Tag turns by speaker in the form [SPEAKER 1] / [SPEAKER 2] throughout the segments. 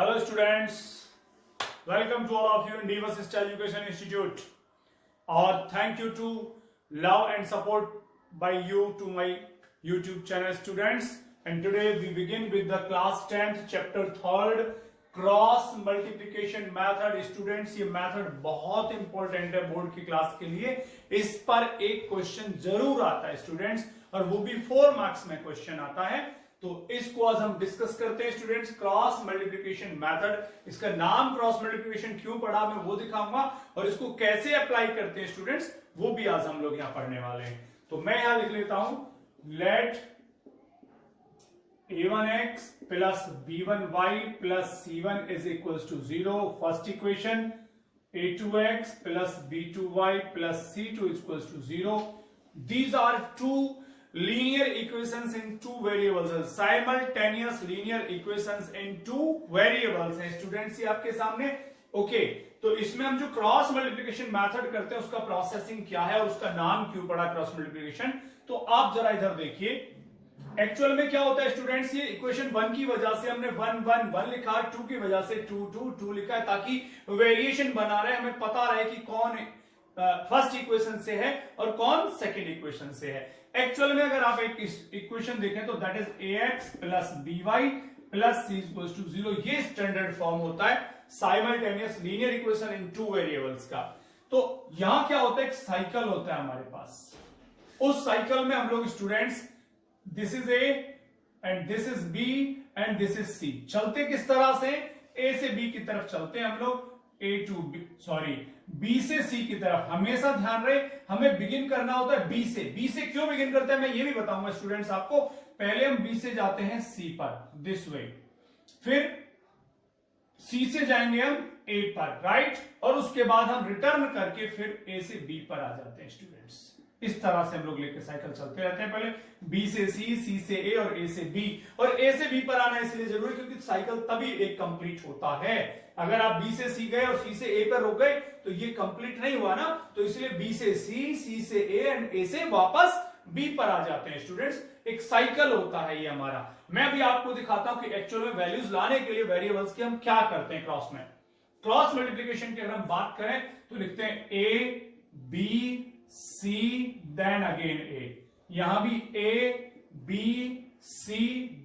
[SPEAKER 1] Hello students, welcome to all of you in Diva Sister Education Institute. Or thank you to love and support by you to my YouTube channel students. And today we begin with the class 10th chapter 3rd cross multiplication method. Students ये method बहुत important है board की class के लिए. इस पर एक question जरूर आता है स्टूडेंट्स, और वो भी 4 मार्क्स में क्वेश्चन आता है. तो इसको आज हम डिस्कस करते हैं स्टूडेंट्स, क्रॉस मल्टीप्लिकेशन मेथड. इसका नाम क्रॉस मल्टीप्लिकेशन क्यों पड़ा मैं वो दिखाऊंगा, और इसको कैसे अप्लाई करते हैं स्टूडेंट्स वो भी आज हम लोग यहाँ पढ़ने वाले हैं. तो मैं यहां लिख लेता हूं, late a1x plus b1y plus c1 is equals to 0. First equation, a2x plus b2y plus c2 is equals to 0. These are two linear equations in two variables. Simultaneous linear equations in two variables हैं students ये आपके सामने. Okay, तो इसमें हम जो cross multiplication method करते हैं उसका प्रोसेसिंग क्या है और उसका नाम क्यों पड़ा क्रॉस मल्टीप्लिकेशन. तो आप जरा इधर देखिए, एक्चुअल में क्या होता है स्टूडेंट्स, ये इक्वेशन 1 की वजह से हमने 1 1 1 लिखा, 2 की वजह से 2 2 2 लिखा है, ताकि वेरिएशन बना रहे, हमें पता रहे कि कौन फर्स्ट इक्वेशन से है और कौन सेकंड इक्वेशन से है. एक्चुअल में अगर आप एक इक्वेशन देखें तो that is ax plus by plus c equals to 0. ये स्टैंडर्ड फॉर्म होता है simultaneous linear equation in two variables का. तो यहां क्या होता है, एक साइकिल होता है हमारे पास. उस साइकिल में हम लोग students this is A and this is B and this is C. चलते किस तरह से, ए से बी की तरफ चलते हैं हम लोग, ए टू बी, सॉरी बी से सी की तरफ. हमेशा ध्यान रहे हमें बिगिन करना होता है बी से. बी से क्यों बिगिन करते हैं मैं ये भी बताऊंगा स्टूडेंट्स आपको. पहले हम बी से जाते हैं सी पर दिस वे, फिर सी से जाएंगे हम ए पर, राइट, और उसके बाद हम रिटर्न करके फिर ए से बी पर आ जाते हैं स्टूडेंट्स. इस तरह से हम लोग लेकर साइकिल चलते रहते हैं. पहले बी से सी से ए और ए से बी. और ए से बी पर आना इसलिए जरूरी क्योंकि साइकिल तभी एक कंप्लीट होता है. अगर आप बी से सी गए और सी से ए पर रुक गए तो ये कंप्लीट नहीं हुआ ना. तो इसलिए बी से सी से ए एंड ए से वापस बी पर आ जाते हैं स्टूडेंट्स. एक साइकिल होता है ये हमारा. मैं अभी आपको दिखाता हूं कि एक्चुअल में वैल्यूज लाने के लिए वेरिएबल्स की हम क्या करते हैं क्रॉस में. क्रॉस मल्टीप्लिकेशन की अगर हम बात करें तो लिखते हैं A B C then again A. यहां भी A B C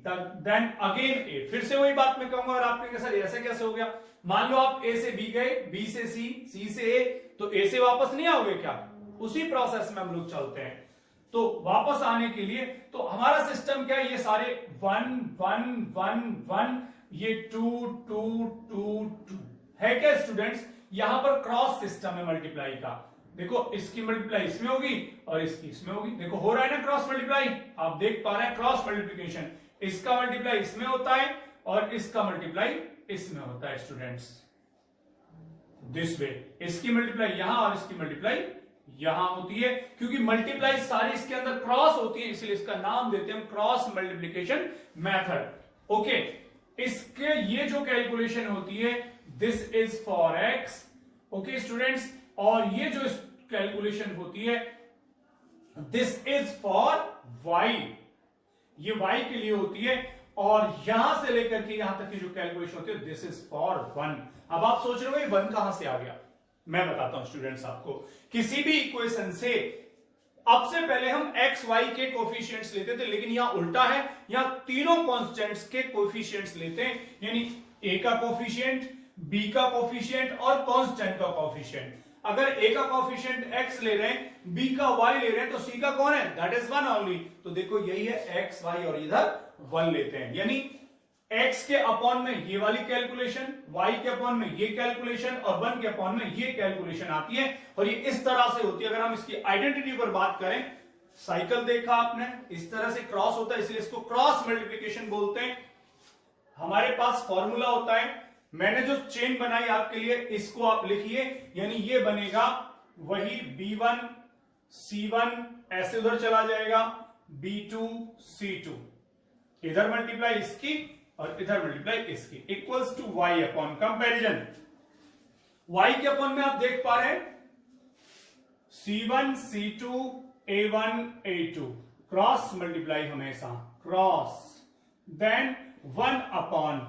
[SPEAKER 1] then again A. फिर से वही बात मैं कहूंगा और आप कहेंगे सर ऐसे कैसे हो गया. मान लो आप ए से बी गए, बी से सी से ए, तो ए से वापस नहीं आओगे क्या. उसी प्रोसेस में हम लोग चलते हैं. तो वापस आने के लिए तो हमारा सिस्टम क्या है, ये सारे 1 1 1 1, ये 2 2 2 2 है क्या स्टूडेंट्स. यहां पर क्रॉस सिस्टम है मल्टीप्लाई का. देखो इसकी मल्टीप्लाई इसमें होगी और इसकी इसमें होगी. देखो हो रहा है ना क्रॉस मल्टीप्लाई, आप देख पा रहे हैं क्रॉस मल्टीप्लिकेशन. इसका मल्टीप्लाई इसमें होता है और इसका मल्टीप्लाई इसमें होता है स्टूडेंट्स दिस वे. इसकी मल्टीप्लाई यहां और इसकी मल्टीप्लाई यहां होती है, क्योंकि मल्टीप्लाई सारी इसके अंदर क्रॉस होती है, इसलिए इसका नाम देते हैं हम क्रॉस मल्टीप्लिकेशन मेथड. ओके, इसके ये जो कैलकुलेशन होती है this is for x. Okay students, और ये जो कैलकुलेशन होती है दिस इज फॉर वाई. ये वाई के लिए होती है, और यहां से लेकर के यहां तक की जो कैलकुलेशन होती है दिस इज फॉर 1. अब आप सोच रहे हो 1 कहां से आ गया. मैं बताता हूं स्टूडेंट्स आपको. किसी भी इक्वेशन से अब से पहले हम एक्स वाई के कोफिशिएंट्स लेते थे, लेकिन यहां उल्टा है. यहां तीनों कांस्टेंट्स के कोफिशिएंट्स लेते हैं, यानी ए का कोफिशिएंट, बी का कोफिशिएंट और कांस्टेंट का कोफिशिएंट. अगर ए का कोफिशिएंट एक्स ले रहे हैं, बी का वाई ले रहे हैं, तो सी का कौन है, दैट इज 1 ओनली. तो देखो यही है एक्स वाई और इधर 1 लेते हैं, यानी एक्स के अपॉन में ये वाली कैलकुलेशन, वाई के अपॉन में ये कैलकुलेशन और 1 के अपॉन में ये कैलकुलेशन आती है. और ये इस तरह से होती है. अगर हम इसकी आइडेंटिटी पर बात करें, साइकिल देखा आपने, इस तरह से क्रॉस होता है, इसलिए इसको क्रॉस मल्टीप्लिकेशन बोलते हैं. हमारे पास फॉर्मूला होता है, मैंने जो चेन बनाई आपके लिए इसको आप लिखिए, यानी ये बनेगा वही B1 C1 ऐसे उधर चला जाएगा, B2 C2, इधर मल्टीप्लाई इसकी और इधर मल्टीप्लाई इसकी, equals to y upon comparison. y के अपॉन में आप देख पा रहे हैं C1 C2 A1 A2, cross multiply हमेशा क्रॉस, देन 1 अपॉन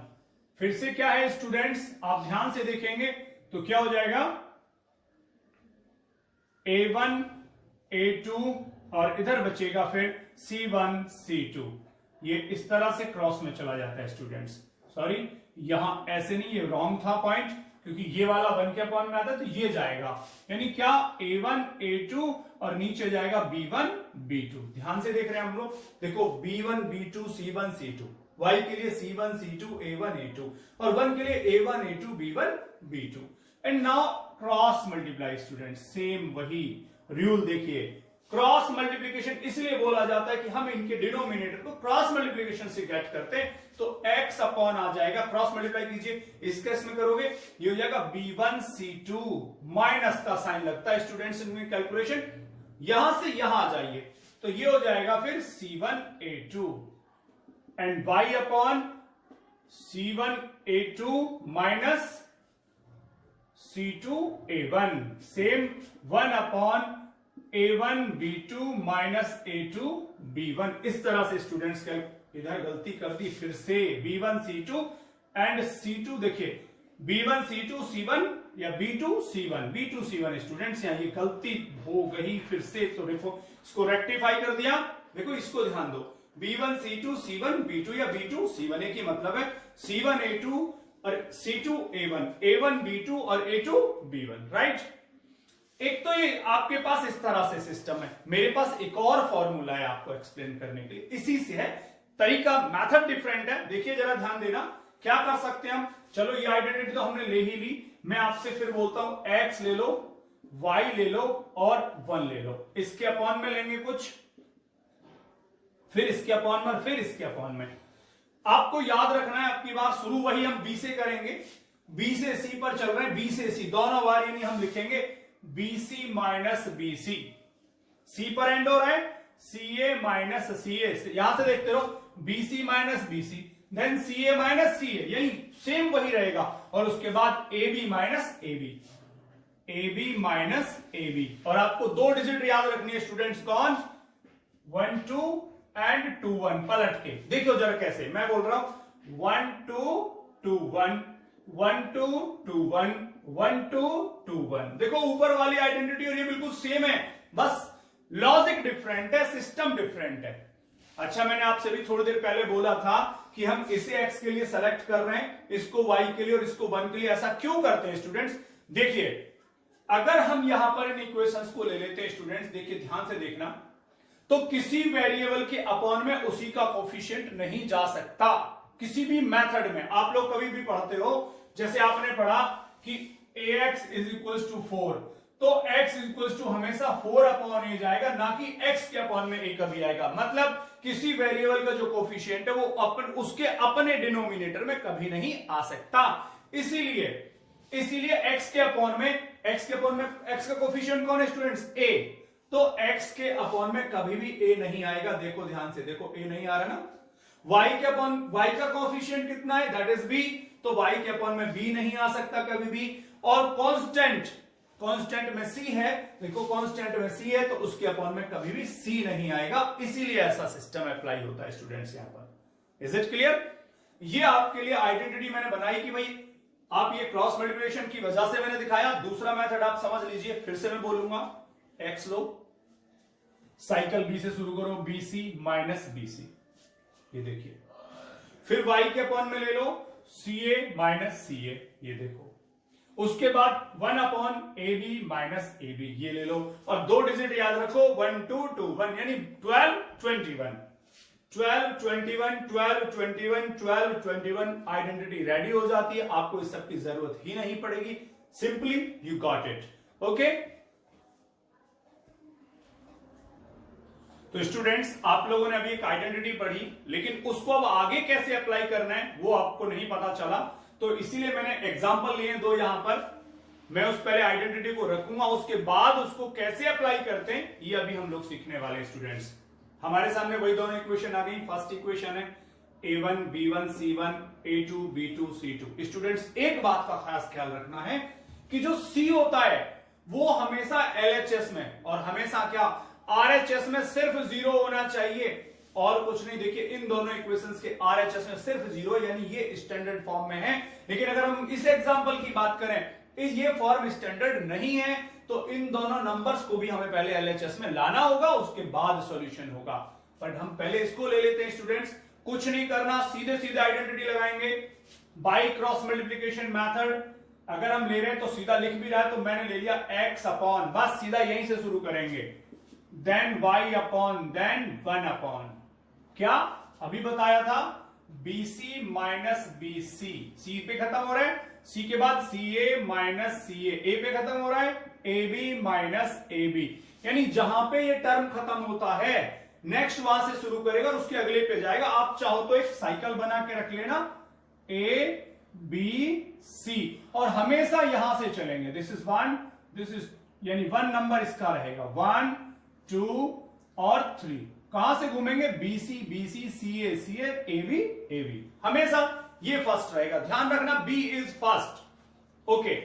[SPEAKER 1] फिर से क्या है स्टूडेंट्स, आप ध्यान से देखेंगे तो क्या हो जाएगा, A1 A2 और इधर बचेगा फिर C1 C2। ये इस तरह से क्रॉस में चला जाता है स्टूडेंट्स। सॉरी, यहां ऐसे नहीं, ये रॉन्ग था पॉइंट, क्योंकि ये वाला 1 के अपॉन में आता है तो ये जाएगा, यानी क्या A1 A2 और नीचे जाएगा B1 B2। ध्यान से देख रहे हैं हम लोग, देखो B1 B2 C1 C2, y के लिए C1 C2 A1 A2 और 1 के लिए A1 A2 B1 B2। And now cross multiply student, same वही रूल देखिए। क्रॉस मल्टीप्लीकेशन इसलिए बोला जाता है कि हम इनके डिनोमिनेटर को क्रॉस मल्टीप्लीकेशन से गेट करते हैं, तो x अपॉन आ जाएगा, क्रॉस मल्टीप्लाई कीजिए, इस केस में करोगे ये हो जाएगा B1 C2, माइनस का साइन लगता है स्टूडेंट्स इनमें कैलकुलेशन, यहां से यहां आ जाइए तो ये हो जाएगा फिर C1 A2 and y upon C1 A2 minus C2 A1, same 1 upon A1 B2 minus A2 B1। इस तरह से स्टूडेंट्स का इधर गलती कर दी, फिर से B1 C2 एंड C2, देखिए B1 C2 C1 या B2 C1 B2 C1 students, यहां ये गलती हो गई फिर से, तो देखो इसको रेक्टिफाई कर दिया। देखो इसको ध्यान दो, B1 C2 C1 B2 या B2 C1, एक ही मतलब है, C1 A2 और C2 A1, A1 B2 और A2 B1, राइट। एक तो ये आपके पास इस तरह से सिस्टम है, मेरे पास एक और फॉर्मूला है आपको एक्सप्लेन करने के लिए, इसी से है, तरीका मेथड डिफरेंट है। देखिए जरा ध्यान देना, क्या कर सकते हैं हम, चलो ये आइडेंटिटी तो हमने ले ही ली, मैं आपसे फिर बोलता हूं x ले लो, y ले लो और 1 ले लो, इसके अपॉन में लेंगे कुछ, फिर इसके अपॉन में, फिर इसके अपॉन में। आपको याद रखना है आपकी बार शुरू वही हम b से करेंगे, b से c पर चल रहे हैं, b से c दोनों बार, यानी हम लिखेंगे BC माइनस BC, C पर एंड हो रहा है, CA माइनस CA, यहां से देखते रहो BC minus BC, then CA minus CA, यही सेम वही रहेगा, और उसके बाद AB minus AB, AB minus AB, और आपको 2 डिजिट याद रखनी है स्टूडेंट्स, कौन, 1 2 एंड 2 1, पलट के देखो जरा कैसे, मैं बोल रहा हूं 1 2 2 1 1 2 2 1 1 2 2 1, देखो ऊपर वाली आइडेंटिटी और ये बिल्कुल सेम है, बस लॉजिक डिफरेंट है, सिस्टम डिफरेंट है। अच्छा, मैंने आपसे भी थोड़ी देर पहले बोला था कि हम इसे x के लिए सेलेक्ट कर रहे हैं, इसको y के लिए और इसको 1 के लिए, ऐसा क्यों करते हैं स्टूडेंट्स, देखिए अगर हम यहां पर इन इक्वेशंस को ले लेते हैं स्टूडेंट्स, देखिए ध्यान से देखना, तो किसी वेरिएबल के अपॉन में उसी का कोफिशिएंट नहीं जा सकता, किसी भी मेथड में। आप लोग कभी भी पढ़ते हो, जैसे आपने पढ़ा कि ax इज इक्वल टू 4, तो x इज इक्वल टू हमेशा 4 अपॉन a जाएगा, ना कि x के अपॉन में a कभी आएगा, मतलब किसी वेरिएबल का जो कोफिशिएंट है वो उसके अपने डिनोमिनेटर में कभी नहीं आ सकता। इसीलिए x के अपॉन में x का कोफिशिएंट कौन है स्टूडेंट्स, a, तो x के अपॉन में कभी भी a नहीं आएगा। देखो ध्यान से देखो, a नहीं आ रहा ना, y का कोफिशिएंट कितना है, दैट इज b, तो y के अपॉन में b नहीं आ सकता कभी भी, और कांस्टेंट में c है, देखो कांस्टेंट में c है तो उसके अपॉन में कभी भी c नहीं आएगा, इसीलिए ऐसा सिस्टम अप्लाई होता है स्टूडेंट्स यहां पर। Is it clear? ये आपके लिए आइडेंटिटी मैंने बनाई कि भाई आप ये क्रॉस मल्टीप्लिकेशन की वजह से मैंने दिखाया। दूसरा मेथड आप समझ लीजिए, फिर से मैं बोलूंगा, x लो, साइकिल b से शुरू करो, bc माइनस bc, ये देखिए, फिर y के अपॉन में ले लो ca माइनस ca, ये देखो, उसके बाद 1 अपॉन ab माइनस ab, ये ले लो, और 2 डिजिट याद रखो, 1 2 2 1, यानी 12 21 12 21 12 21 12 21, आइडेंटिटी रेडी हो जाती है, आपको इस सब की जरूरत ही नहीं पड़ेगी, simply you got it. Okay, तो स्टूडेंट्स आप लोगों ने अभी एक आइडेंटिटी पढ़ी, लेकिन उसको अब आगे कैसे अप्लाई करना है वो आपको नहीं पता चला, तो इसीलिए मैंने एग्जांपल लिए 2 यहां पर, मैं उस पहले आइडेंटिटी को रखूंगा, उसके बाद उसको कैसे अप्लाई करते हैं ये अभी हम लोग सीखने वाले स्टूडेंट्स। हमारे सामने वही दोनों इक्वेशन आ गई। फर्स्ट इक्वेशन है a1 b1 c1 a2 b2 c2। Students एक बात का खास ख्याल रखना है कि जो c होता है वो हमेशा LHS में और हमेशा क्या RHS में सिर्फ 0 होना चाहिए, और कुछ नहीं। देखिए इन दोनों इक्वेशंस के आरएचएस में सिर्फ 0, यानी ये स्टैंडर्ड फॉर्म में है। लेकिन अगर हम इस एग्जांपल की बात करें, ये फॉर्म स्टैंडर्ड नहीं है, तो इन दोनों नंबर्स को भी हमें पहले एलएचएस में लाना होगा, उसके बाद सॉल्यूशन होगा। बट हम पहले इसको ले लेते हैं स्टूडेंट्स। कुछ नहीं करना, सीधे सीधे आइडेंटिटी लगाएंगे। बाई क्रॉस मल्टीप्लीकेशन मेथड अगर हम ले रहे हैं तो सीधा लिख भी रहा है, तो मैंने ले लिया x अपॉन, बस सीधा यहीं से शुरू करेंगे, then y upon, then 1 upon, क्या अभी बताया था, BC माइनस BC, C पे खत्म हो रहा है, C के बाद CA माइनस CA, A पे खत्म हो रहा है, AB माइनस AB, यानी जहां पे ये टर्म खत्म होता है नेक्स्ट वहां से शुरू करेगा और उसके अगले पे जाएगा। आप चाहो तो एक साइकिल बना के रख लेना, A B C, और हमेशा यहां से चलेंगे। दिस इज 1, दिस इज, यानी 1 नंबर इसका रहेगा, 1 2 और 3। कहां से घूमेंगे, BC BC CA CA AB AB, हमेशा ये फर्स्ट रहेगा, ध्यान रखना B is first. Okay,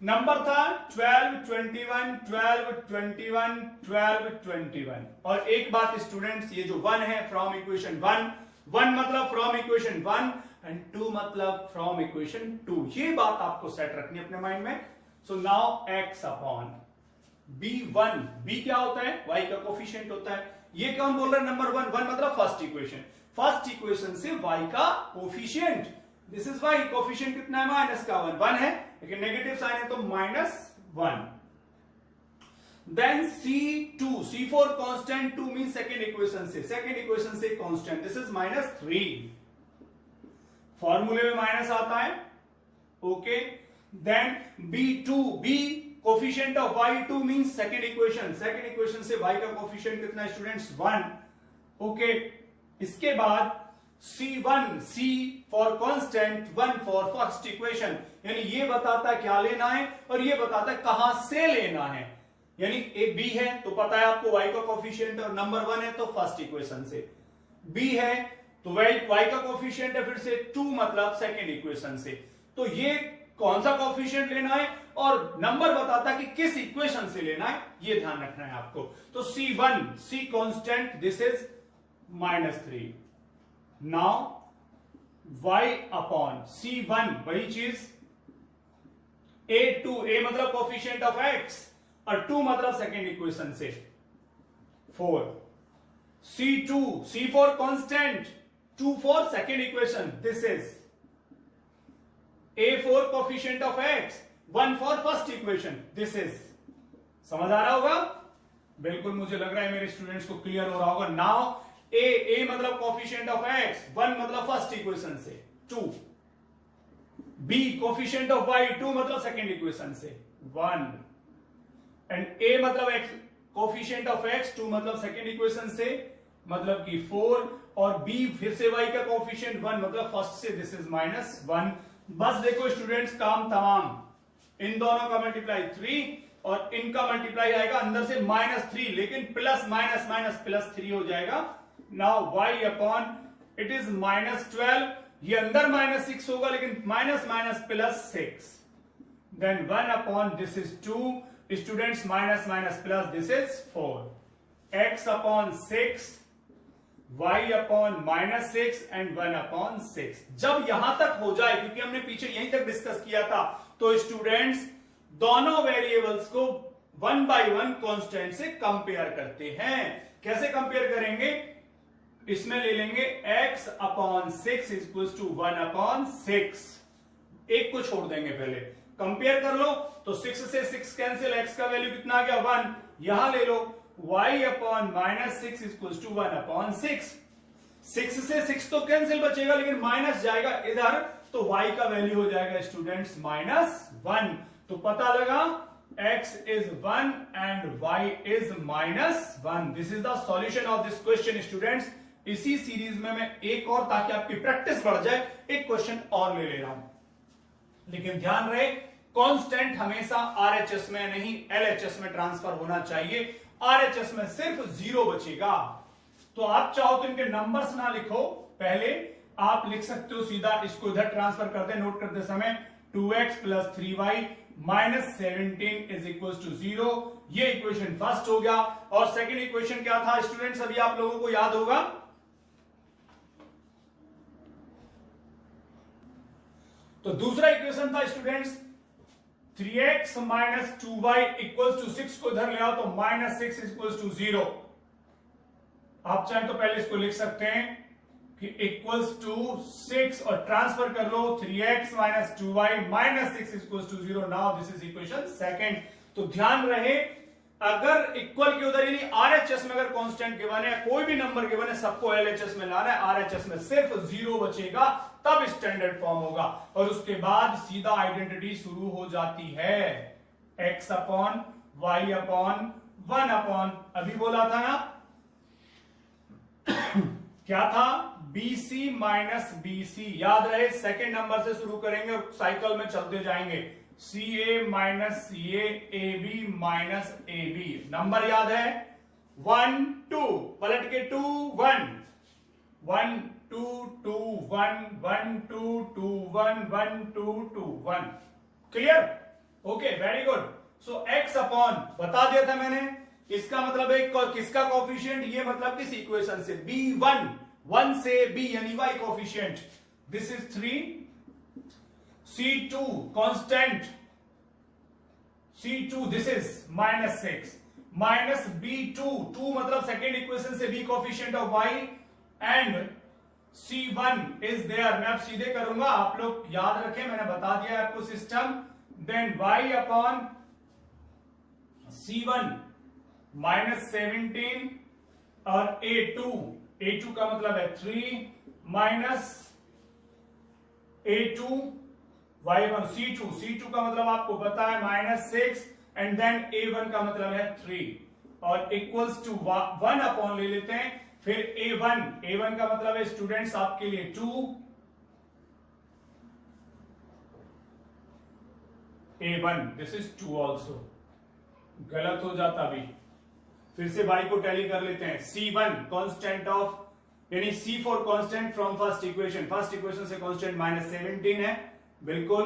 [SPEAKER 1] number था 12 21 12 21 12 21। और एक बात स्टूडेंट्स, ये जो 1 है फ्रॉम इक्वेशन 1, 1 मतलब फ्रॉम इक्वेशन 1 एंड 2 मतलब फ्रॉम इक्वेशन 2, ये बात आपको सेट रखनी है अपने माइंड में। So now x upon B1, B क्या होता है, y का कोफिशिएंट होता है। ये कौन बोल रहा है, नंबर 1, 1 मतलब फर्स्ट इक्वेशन, फर्स्ट इक्वेशन से y का coefficient, this is y, coefficient कितना है, माइनस का 1 है, लेकिन नेगेटिव साइन है तो -1। Then C2, C4 constant, 2 mean second equation से कांस्टेंट, दिस इज -3, फॉर्मूले में माइनस आता है। Okay, then B2, B coefficient of y2 means second equation से y का कोफिशिएंट कितना है स्टूडेंट्स, 1। ओके, इसके बाद C1, C for constant, 1 for first equation, यानी ये बताता है क्या लेना है और ये बताता है कहां से लेना है। यानी एक B है तो पता है आपको y का कोफिशिएंट, और नंबर 1 है तो फर्स्ट इक्वेशन से, B है तो y का कोफिशिएंट है फिर से 2 मतलब सेकेंड इक्वेशन से, तो ये कौन सा कोफिशिएंट लेना है और नंबर बताता है कि किस इक्वेशन से लेना है, ये ध्यान रखना है आपको। तो C1, C constant, this is -3। Now y upon C1 वही चीज, A2, A मतलब कोफिशिएंट ऑफ x और 2 मतलब सेकेंड इक्वेशन से 4। C2, C4 constant, 2 for second equation, this is A4 coefficient of x, 1 for first equation, this is, समझ आ रहा होगा, बिल्कुल मुझे लग रहा है मेरे स्टूडेंट्स को क्लियर हो रहा होगा। नाउ A मतलब कोफिशिएंट ऑफ x, 1 मतलब फर्स्ट इक्वेशन से 2, B कोफिशिएंट ऑफ y, 2 मतलब सेकेंड इक्वेशन से 1, एंड A मतलब x कोफिशिएंट ऑफ x, 2 मतलब सेकेंड इक्वेशन से मतलब कि 4, और B फिर से y का कोफिशिएंट 1 मतलब फर्स्ट से, दिस इज -1। बस देखो स्टूडेंट्स, काम तमाम, इन दोनों का मल्टीप्लाई 3 और इनका मल्टीप्लाई आएगा अंदर से -3, लेकिन प्लस माइनस माइनस प्लस 3 हो जाएगा। Now y upon, it is -12, ये अंदर -6 होगा लेकिन minus minus +6, then 1 upon, this is 2, students minus minus plus, this is 4, x upon 6, y upon -6 and 1 upon 6। जब यहां तक हो जाए, क्योंकि हमने पीछे यहीं तक डिस्कस किया था, तो स्टूडेंट्स दोनों वेरिएबल्स को 1 by 1 कांस्टेंट से कंपेयर करते हैं। कैसे कंपेयर करेंगे, इसमें ले लेंगे x upon 6 equal to 1 upon 6, एक को छोड़ देंगे, पहले कंपेयर कर लो, तो 6 से 6 कैंसिल, x का वैल्यू कितना आ गया 1, यहां ले लो y upon -6 equal to 1 upon 6, 6 से 6 तो कैंसिल बचेगा लेकिन माइनस जाएगा इधर, तो y का वैल्यू हो जाएगा स्टूडेंट्स -1, तो पता लगा x is 1 and y is -1। This is the solution of this question students. इसी सीरीज में मैं एक और, ताकि आपकी प्रैक्टिस बढ़ जाए, एक क्वेश्चन और ले ले रहा हूं, लेकिन ध्यान रहे कांस्टेंट हमेशा आरएचएस में नहीं एलएचएस में ट्रांसफर होना चाहिए, आरएचएस में सिर्फ 0 बचेगा। तो आप चाहो तो इनके नंबर्स ना लिखो, पहले आप लिख सकते हो सीधा, इसको इधर ट्रांसफर करते नोट करते समय, 2x + 3y -17 is equal to 0, ये इक्वेशन फर्स्ट हो गया। और सेकंड इक्वेशन क्या था स्टूडेंट्स, अभी आप लोगों को याद होगा, तो दूसरा इक्वेशन था students 3x minus 2y equals to 6 को इधर ले आओ तो माइनस 6 इक्वल्स टू 0। आप चाहें तो पहले इसको लिख सकते हैं कि इक्वल्स टू 6 और ट्रांसफर कर लो 3x minus 2y minus 6 equals to 0। Now this is equation second. तो ध्यान रहे अगर इक्वल के उधर यानी आरएचएस में अगर कांस्टेंट गिवन है, कोई भी नंबर गिवन है, सबको एलएचएस में लाना है, आरएचएस में सिर्फ 0 बचेगा तब स्टैंडर्ड फॉर्म होगा। और उसके बाद सीधा आइडेंटिटी शुरू हो जाती है x upon y upon 1 upon अभी बोला था ना क्या था BC माइनस BC, याद रहे सेकंड नंबर से शुरू करेंगे और साइकिल में चलते जाएंगे। CA minus CA, AB minus AB, number याद है 1 2, पलट के 2 1 1 2 2 1 1 2 2 1 1 2 2 1। Clear? Okay, very good. So x upon बता दिया था मैंने, इसका मतलब है किसका कोफिशिएंट, ये मतलब किस इक्वेशन से B1, 1 से B यानी y coefficient. This is 3, C2 constant, C2 this is minus 6 minus B2, 2 मतलब सेकेंड इक्वेशन से B coefficient of y and C1 is there. मैं अब सीधे करूंगा, आप लोग याद रखें, मैंने बता दिया आपको system. Then y upon C1 minus 17 और A2 का मतलब है 3 माइनस A2 y1 C2 का मतलब आपको पता है माइनस 6 एंड देन A1 का मतलब है 3 और इक्वल्स टू 1 अपॉन ले लेते हैं। फिर A1 का मतलब है स्टूडेंट्स आपके लिए 2 A1 दिस इज 2 ऑल्सो, गलत हो जाता अभी, फिर से y को टैली कर लेते हैं। C1 कांस्टेंट ऑफ यानी C4 constant from first equation से कांस्टेंट माइनस 17 है बिल्कुल।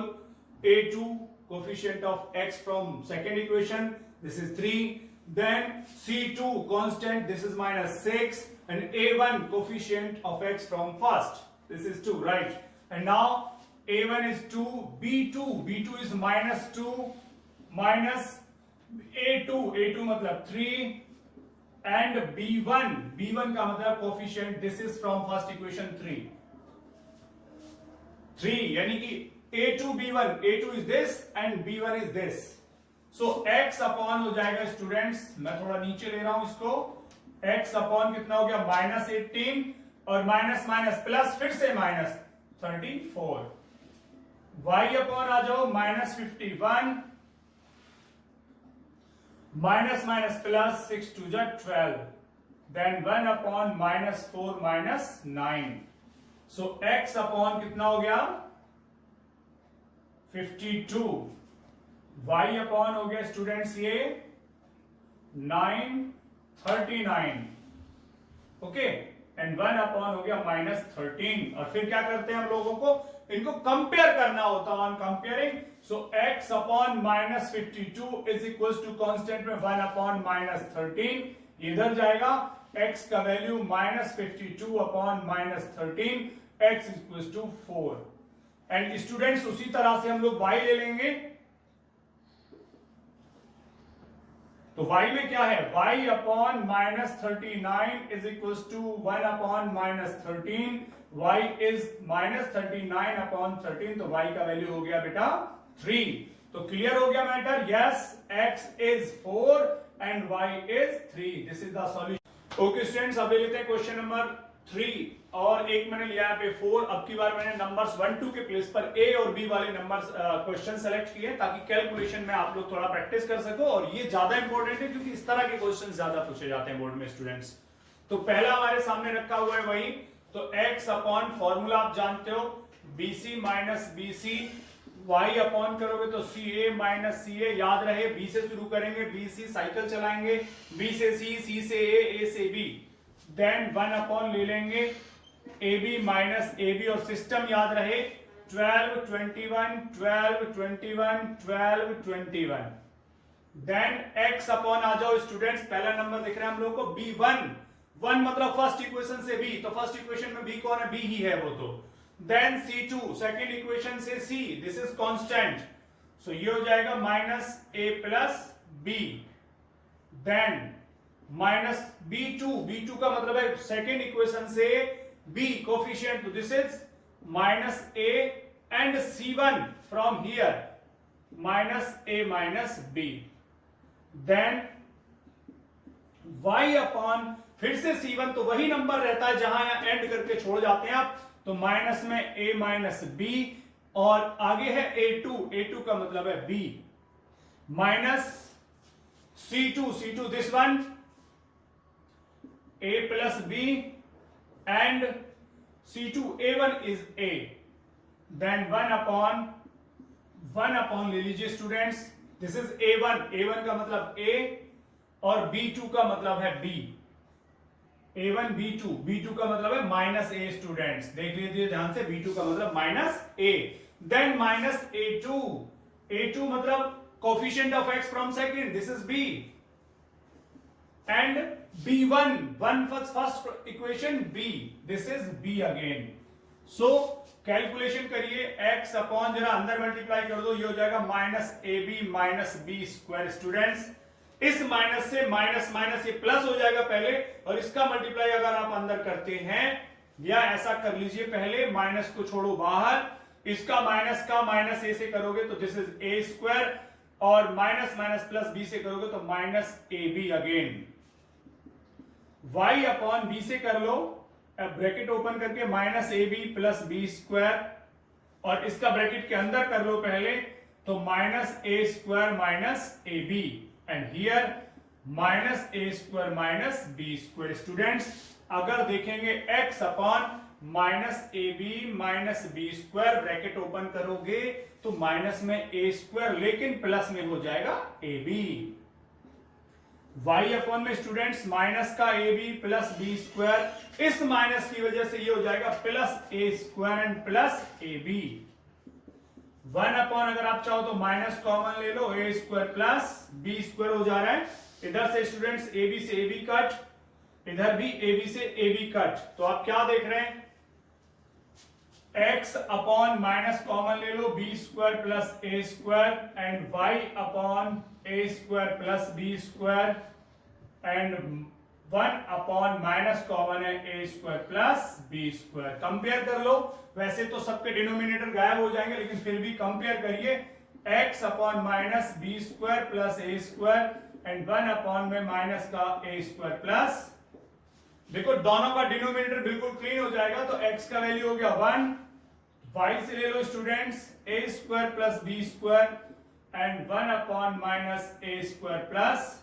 [SPEAKER 1] A2 coefficient of x from second equation, this is 3। Then C2 constant, this is minus 6 and A1 coefficient of x from first, this is 2, right. And now A1 is 2, B2 is minus 2 minus A2 मतलब 3 and B1 का मतलब coefficient, this is from first equation 3 यानी कि A2 is this and B1 is this। So x upon हो जाएगा students, मैं थोड़ा नीचे ले रहा हूं इसको, x अपॉन कितना हो गया माइनस 18 और माइनस माइनस प्लस फिर से माइनस 34। y अपॉन आ जाओ minus 51 minus minus plus 6 2 12 then 1 upon minus 4 minus 9। So x upon कितना हो गया 52, y अपॉन हो गया स्टूडेंट्स ये 939, ओके, एंड 1 अपॉन हो गया माइनस 13। और फिर क्या करते हैं हम लोगों को इनको कंपेयर करना होता है on comparing. So x upon minus 52 is equal to constant में 1 अपॉन माइनस 13, इधर जाएगा x का value minus 52 upon minus 13, x equal to 4। And students उसी तरह से हम लोग y ले लेंगे, तो y में क्या है y upon minus 39 is equal to 1 upon minus 13, y is minus 39 upon 13, तो y का वैल्यू हो गया बेटा 3। तो क्लियर हो गया matter, yes x is 4 and y is 3, this is the solution. Okay students, अब ले लेते हैं क्वेश्चन नंबर 3 और एक मैंने लिया है पे 4। अब की बार मैंने नंबर्स 1 2 के प्लेस पर a और b वाले नंबर्स क्वेश्चन सेलेक्ट किए ताकि कैलकुलेशन में आप लोग थोड़ा प्रैक्टिस कर सको, और ये ज्यादा इंपॉर्टेंट है क्योंकि इस तरह के क्वेश्चन ज्यादा पूछे जाते हैं बोर्ड में स्टूडेंट्स। तो पहला हमारे सामने रखा हुआ है वही, तो x अपॉन फॉर्मूला आप जानते हो bc minus bc, y upon करोगे तो ca माइनस ca, याद रहे b से शुरू करेंगे, b c साइकिल चलाएंगे, b से c से a से b, देन 1 अपॉन ले लेंगे ab माइनस ab, और सिस्टम याद रहे 12 21 12 21 12 21। देन x अपॉन आ जाओ स्टूडेंट्स, पहला नंबर दिख रहा है हम लोग को b1 मतलब फर्स्ट इक्वेशन से b, तो फर्स्ट इक्वेशन में b कौन है, b ही है वो, देन C2 सेकेंड इक्वेशन से C, this is constant, so ये हो जाएगा माइनस A प्लस B, देन माइनस B2 का मतलब है सेकेंड इक्वेशन से B कोफिशिएंट, तो this is minus A and C1 from here minus A minus B, then y upon फिर से C1, तो वही नंबर रहता है जहां यहां एंड करके छोड़ जाते हैं आप, तो माइनस में A माइनस B और आगे है A2 का मतलब है B, minus C2 this one A plus B and C2 A1 is A, then 1 upon ले लीजिए स्टूडेंट्स, दिस इज A1 का मतलब A और B2 का मतलब है B, A1 B2 का मतलब है माइनस A, स्टूडेंट्स देख लीजिए ध्यान से, B2 का मतलब minus A, then minus A2 मतलब coefficient of x from second, this is B, and B1 first equation B, this is B again, so calculation करिए x अपॉन, जरा अंदर मल्टीप्लाई कर दो, ये हो जाएगा minus AB minus B square, students इस माइनस से माइनस ये प्लस हो जाएगा पहले, और इसका मल्टीप्लाई अगर आप अंदर करते हैं, या ऐसा कर लीजिए पहले माइनस को छोड़ो बाहर, इसका माइनस ए से करोगे तो दिस इज ए स्क्वायर, और माइनस प्लस बी से करोगे तो minus A B again, y upon B से कर लो, अब ब्रैकेट ओपन करके minus A B plus B square, और इसका ब्रैकेट के अंदर कर लो पहले, तो minus A square minus A B, and here minus A square minus B square, students अगर देखेंगे x upon minus A B minus B square, bracket open करोगे तो माइनस में ए स्क्वायर, लेकिन प्लस में हो जाएगा ए बी, y अपॉन में स्टूडेंट्स माइनस का A B plus B square, इस माइनस की वजह से ये हो जाएगा plus A square and plus A B, 1 upon अगर आप चाहो तो माइनस कॉमन ले लो, A square plus B square हो जा रहा है, इधर से स्टूडेंट्स ए बी से ए बी कट, इधर भी ए बी से ए बी कट, तो आप क्या देख रहे हैं, x अपॉन माइनस कॉमन ले लो, B square plus A square, and y upon A square plus B square, and 1 upon minus common है A square plus B square, compare कर लो, वैसे तो सबके डिनोमिनेटर गायब हो जाएंगे, लेकिन फिर भी कंपेयर करिए, x upon minus B square plus A square and 1 upon में माइनस का ए स्क्वायर प्लस, देखो दोनों का डिनोमिनेटर बिल्कुल क्लीन हो जाएगा, तो x का वैल्यू हो गया 1, y से ले लो students A square plus B square and 1 upon minus A square plus,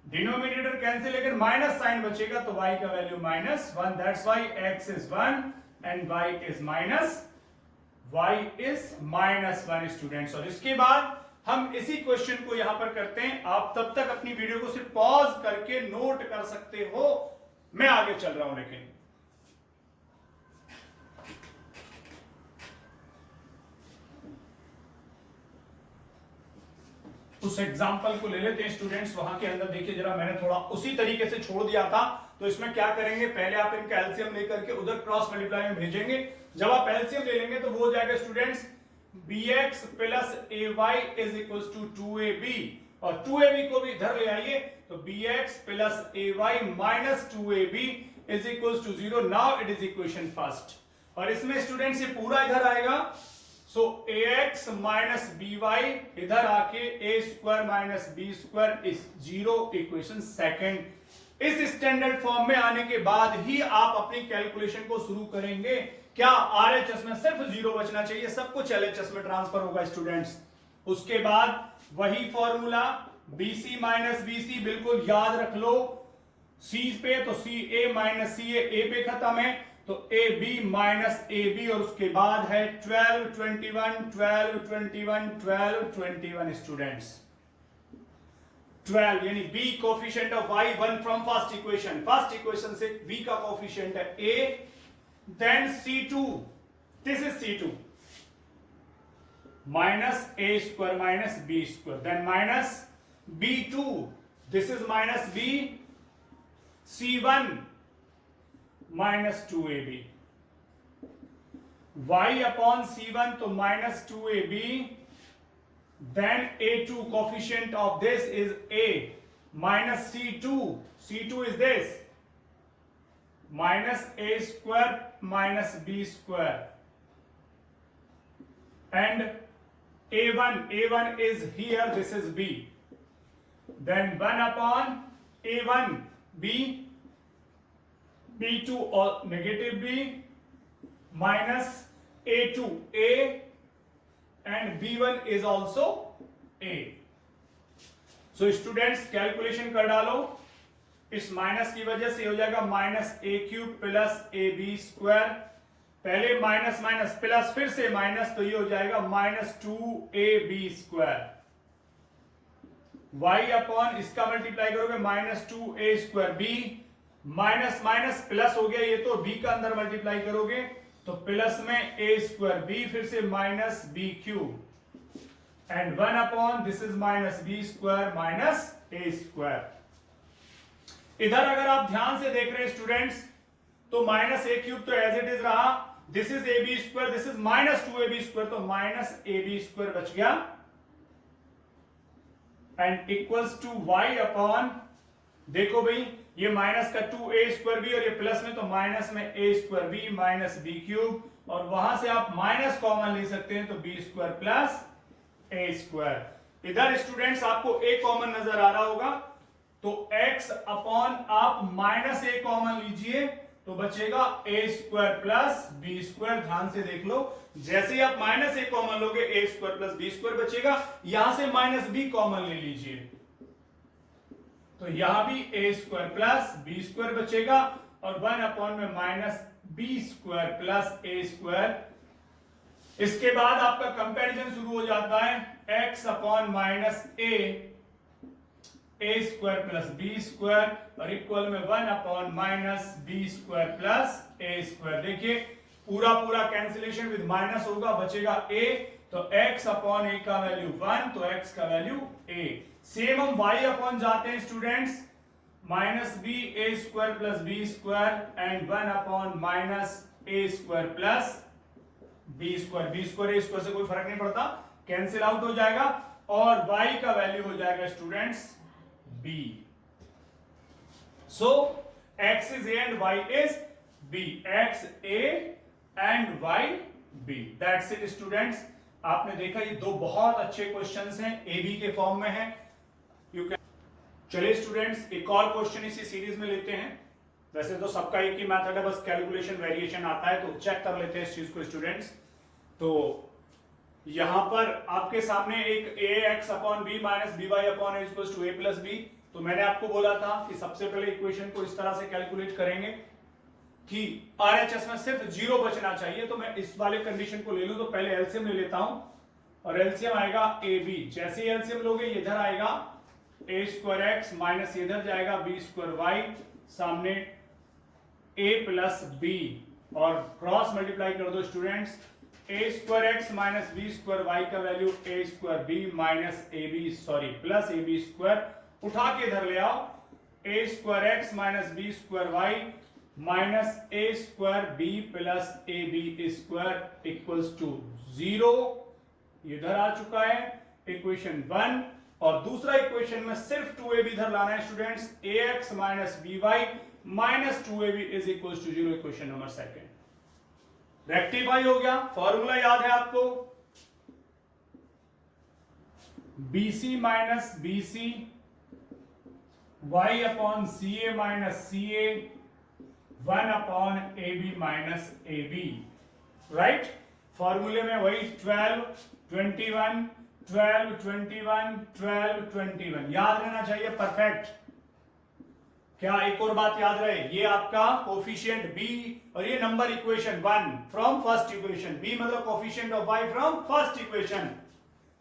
[SPEAKER 1] denominator cancel, लेकिन माइनस साइन बचेगा, तो y का value minus 1, that's why x is 1 and y is minus 1 students. और इसके बाद हम इसी क्वेश्चन को यहां पर करते हैं, आप तब तक अपनी वीडियो को सिर्फ पॉज करके नोट कर सकते हो, मैं आगे चल रहा हूं, लेकिन उस एग्जाम्पल को ले लेते हैं स्टूडेंट्स, वहां के अंदर देखिए जरा, मैंने थोड़ा उसी तरीके से छोड़ दिया था, तो इसमें क्या करेंगे, पहले आप इनका एलसीएम लेकर के उधर क्रॉस मल्टीप्लाई में भेजेंगे, जब आप एलसीएम ले लेंगे तो वो हो जाएगा students bx plus ay is equal to 2ab, और 2ab को भी इधर ले आइए, तो bx plus ay minus 2ab is equal to 0, now it is equation first, और इसमें स्टूडेंट्स ये पूरा इधर आएगा, सो ax माइनस by इधर आके a square minus b square is 0, equation second. इस स्टैंडर्ड फॉर्म में आने के बाद ही आप अपनी कैलकुलेशन को शुरू करेंगे, क्या आरएचएस में सिर्फ 0 बचना चाहिए, सब कुछ एलएचएस में ट्रांसफर होगा स्टूडेंट्स। उसके बाद वही फॉर्मूला BC माइनस BC बिल्कुल याद रख लो, C पे तो CA माइनस CA, A पे खत्म है तो AB माइनस AB, और उसके बाद है 12 21 12 21 12 21 स्टूडेंट्स, 12 यानी B coefficient of y 1 from first equation से B का कोफिशिएंट है A, then C2, this is C2 minus A square minus B square, then minus B2, this is minus B, C1 minus 2AB, y upon c1 तो minus 2ab, then a2 coefficient of this is a, minus c2 is this minus a square minus b square, and a1 is here, this is b, then 1 upon a1 b, b2 or negative b, minus a2 a, and b1 is also a. So students calculation कर डालो, इस minus की वजह से हो जाएगा minus A cube plus A B square, पहले minus minus plus फिर से माइनस, तो ये हो जाएगा minus 2ab square, y upon इसका मल्टीप्लाई करोगे minus 2a square, b minus minus plus हो गया, ये तो b का अंदर मल्टीप्लाई करोगे तो प्लस में a स्क्वायर b, फिर से minus b cube, and 1 upon this is minus b square minus a square. इधर अगर आप ध्यान से देख रहे हैं स्टूडेंट्स तो माइनस a क्यूब तो एज इट इज रहा, this is ab square, this is minus 2ab square, तो माइनस ab स्क्वायर बच गया, and equals to y upon, देखो भाई ये माइनस का 2a स्क्वायर बी और ये प्लस में, तो माइनस में a square B minus b cube, और वहां से आप माइनस कॉमन ले सकते हैं तो b square plus a square. इधर स्टूडेंट्स आपको a कॉमन नजर आ रहा होगा, तो x अपॉन आप माइनस a कॉमन लीजिए तो बचेगा a square plus b square. ध्यान से देख लो, जैसे ही आप माइनस a कॉमन लोगे a square plus b square बचेगा, यहां से माइनस b कॉमन ले लीजिए तो यहां भी a square plus b square बचेगा, और 1 अपॉन में minus b square plus a square. इसके बाद आपका कंपैरिजन शुरू हो जाता है, x upon minus a square plus b square, और इक्वल में 1 upon minus b square plus a square. देखिए पूरा पूरा कैंसिलेशन विद माइनस होगा, बचेगा a, तो x अपॉन a का वैल्यू 1, तो x का वैल्यू a। सेम हम y अपॉन जाते हैं students, minus b a square plus b square, and 1 upon minus a square plus b square, b square a square से कोई फर्क नहीं पड़ता, कैंसिल आउट हो जाएगा, और y का वैल्यू हो जाएगा students b। So x is a and y is b, x a and y b, that's it students। आपने देखा ये दो बहुत अच्छे क्वेश्चंस हैं, ए बी के फॉर्म में है। चलिए स्टूडेंट्स एक और क्वेश्चन इसी सीरीज में लेते हैं। वैसे तो सबका एक ही मेथड है, बस कैलकुलेशन वेरिएशन आता है, तो चेक कर लेते हैं इस चीज को स्टूडेंट्स। तो यहां पर आपके सामने एक ax upon b minus by upon a equals to a plus b, तो मैंने आपको बोला था कि सबसे पहले इक्वेशन को इस तरह से कैलकुलेट करेंगे कि RHS में सिर्फ जीरो बचना चाहिए, तो मैं इस वाले कंडीशन को ले लूं, तो पहले एलसीएम ले लेता हूं, और एलसीएम आएगा ab, जैसे ही एलसीएम लोगे इधर आएगा a स्क्वायर x माइनस इधर जाएगा b स्क्वायर y, सामने a प्लस b, और क्रॉस मल्टीप्लाई कर दो students, a square x minus b square y का value a square b minus plus ab square, उठा के इधर ले आओ, a square x minus b square y minus a square b plus ab square equals to 0, इधर आ चुका है equation 1, और दूसरा इक्वेशन में सिर्फ 2ab इधर लाना है students, ax minus by minus 2ab is equals to 0, equation number second rectify हो गया। फॉर्मूला याद है आपको, bc minus bc y upon ca minus ca 1 upon ab minus ab, right. फॉर्मूले में वही 12 21 12 21 12 21 याद रहना चाहिए, परफेक्ट। क्या एक और बात याद रहे, ये आपका कोफिशिएंट b और ये number equation 1 from first equation, b मतलब coefficient of y from first equation,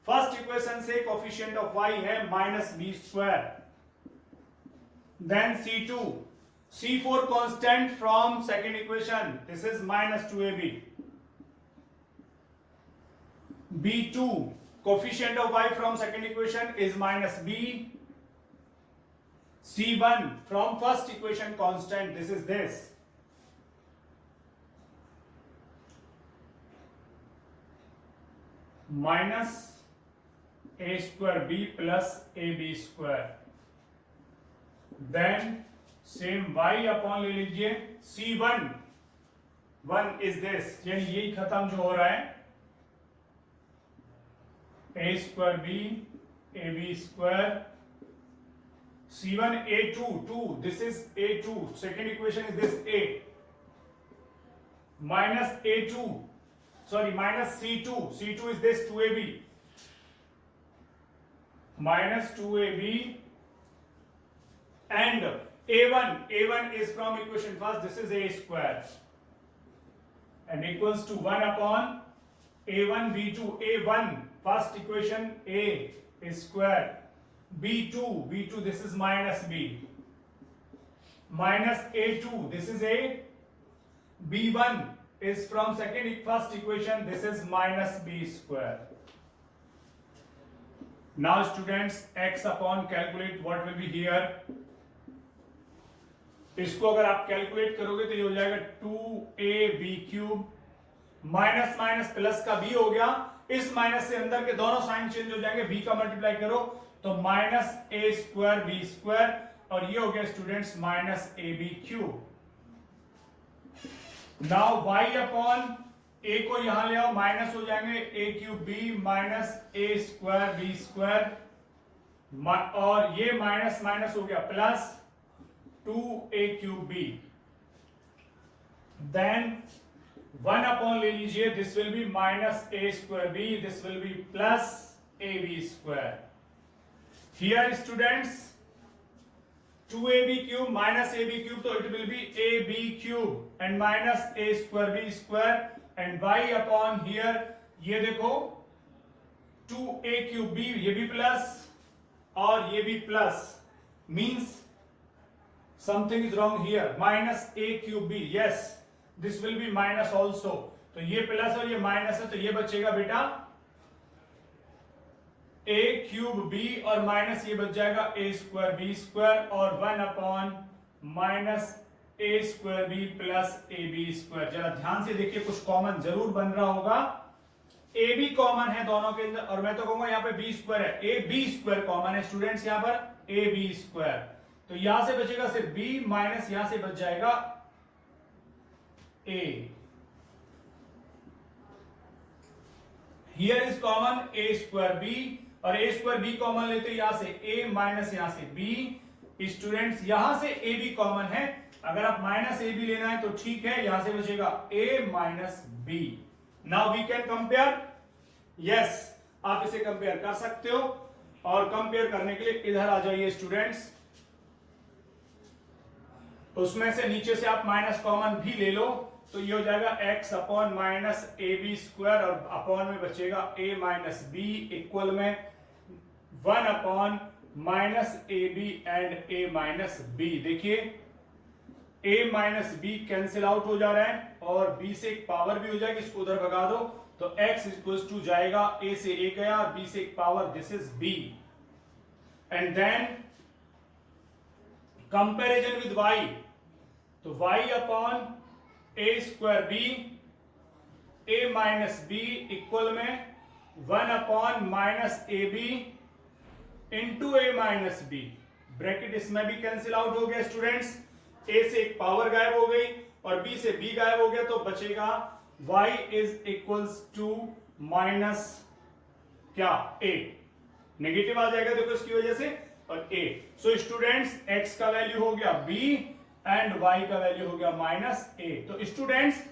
[SPEAKER 1] first equation से कोफिशिएंट ऑफ y है minus b square, then c2 c4 constant from second equation, this is minus 2ab, b2 coefficient of y from second equation is minus b, c1 from first equation constant, this is this, minus A square B plus A B square, then same y upon ले लीजिए C1, 1 is this, यानी यही खत्म जो हो रहा है, A square B A B square, C1 A2, 2, this is A2, second equation is this A, minus A2, sorry, minus C2, C2 is this 2AB, minus 2AB, and A1 is from equation first, this is A square, and equals to 1 upon A1 B2, A1 first equation A is square, B2 this is minus B, minus A2 this is A, B1 is from first equation, this is minus B square. Now students, x upon calculate what will be here, इसको अगर आप calculate करोगे तो ये हो जाएगा 2ab cube, minus minus plus का b हो गया, इस माइनस से अंदर के दोनों साइन चेंज हो जाएंगे, b का मल्टीप्लाई करो तो minus A square B square, और ये हो गया students minus A B cube. Now y upon a को यहां ले आओ, माइनस हो जाएंगे a cube b minus A square B square, और ये माइनस माइनस हो गया plus 2a cube b, then 1 upon ले लीजिए, this will be minus A square b, this will be plus A B square. Here students 2ab cube minus ab cube, तो it will be ab cube and minus a square b square, and y upon here ये देखो 2a cube b, ये भी plus और ये भी plus, means something is wrong here, minus a cube b, yes this will be minus also, तो ये plus और ये माइनस है, तो ये बचेगा बेटा a क्यूब b और माइनस ये बच जाएगा a स्क्वायर b स्क्वायर, और 1 upon minus a square b plus a b square. जरा ध्यान से देखिए, कुछ कॉमन जरूर बन रहा होगा, a b कॉमन है दोनों के अंदर, और मैं तो कहूंगा यहाँ पे b स्क्वायर है, a b स्क्वायर कॉमन है स्टूडेंट्स, यहाँ पर a b स्क्वायर, तो यहां से बचेगा सिर्फ b माइनस यहां से बच जाएगा a. Here is common a square b, और a स्क्वायर b कॉमन लेते यहां से a माइनस यहां से b. स्टूडेंट्स यहां से a b कॉमन है, अगर आप माइनस a b लेना है तो ठीक है, यहां से बचेगा a minus b. Now we can compare, yes आप इसे कंपेयर कर सकते हो, और कंपेयर करने के लिए इधर आ जाइए स्टूडेंट्स, उसमें से नीचे से आप माइनस कॉमन भी ले लो, तो ये हो जाएगा x upon minus A B square, और अपॉन में बचेगा a माइनस बी, इक्वल में 1 upon minus A B and a minus B. देखिए a minus B cancel out हो जा रहा है, और b से एक पावर भी हो जाएगी, इसको उधर भगा दो, तो x इक्वल्स टू जाएगा a से a गया, b से एक power, this is b, and then comparison with y, तो y upon A square B a minus B equal में 1 upon minus A B into a minus B, bracket इसमें भी cancel out हो गया students, a से एक power गायब हो गई और b से b गायब हो गया, तो बचेगा y is equals to minus क्या a, नेगेटिव आ जाएगा देखो इसकी वजह से, और a. सो स्टूडेंट्स x का वैल्यू हो गया b एंड y का वैल्यू हो गया माइनस a. तो स्टूडेंट्स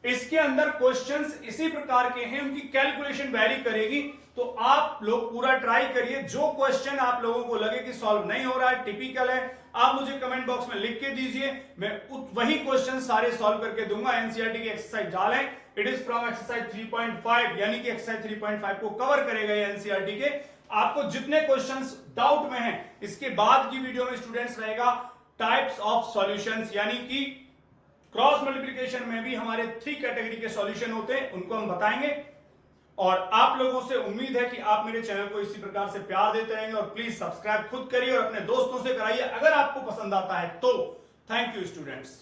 [SPEAKER 1] इसके अंदर क्वेश्चंस इसी प्रकार के हैं, उनकी कैलकुलेशन वैरी करेगी, तो आप लोग पूरा ट्राई करिए. जो क्वेश्चन आप लोगों को लगे कि सॉल्व नहीं हो रहा है, टिपिकल है, आप मुझे कमेंट बॉक्स में लिख के दीजिए, मैं वही क्वेश्चन सारे सॉल्व करके दूंगा. एनसीईआरटी की एक्सरसाइज डालें, इट इज फ्रॉम एक्सरसाइज 3.5, यानी कि एक्सरसाइज 3.5 को कवर करेगा ये एनसीईआरटी के. आपको जितने क्वेश्चंस डाउट में हैं, इसके बाद की वीडियो में स्टूडेंट्स रहेगा टाइप्स ऑफ सॉल्यूशंस, यानी कि क्रॉस मल्टीप्लिकेशन में भी हमारे 3 कैटेगरी के सॉल्यूशन होते हैं, उनको हम बताएंगे. और आप लोगों से उम्मीद है कि आप मेरे चैनल को इसी प्रकार से प्यार देते रहेंगे, और प्लीज सब्सक्राइब खुद करिए और अपने दोस्तों से कराइए अगर आपको पसंद आता है तो. Thank you students.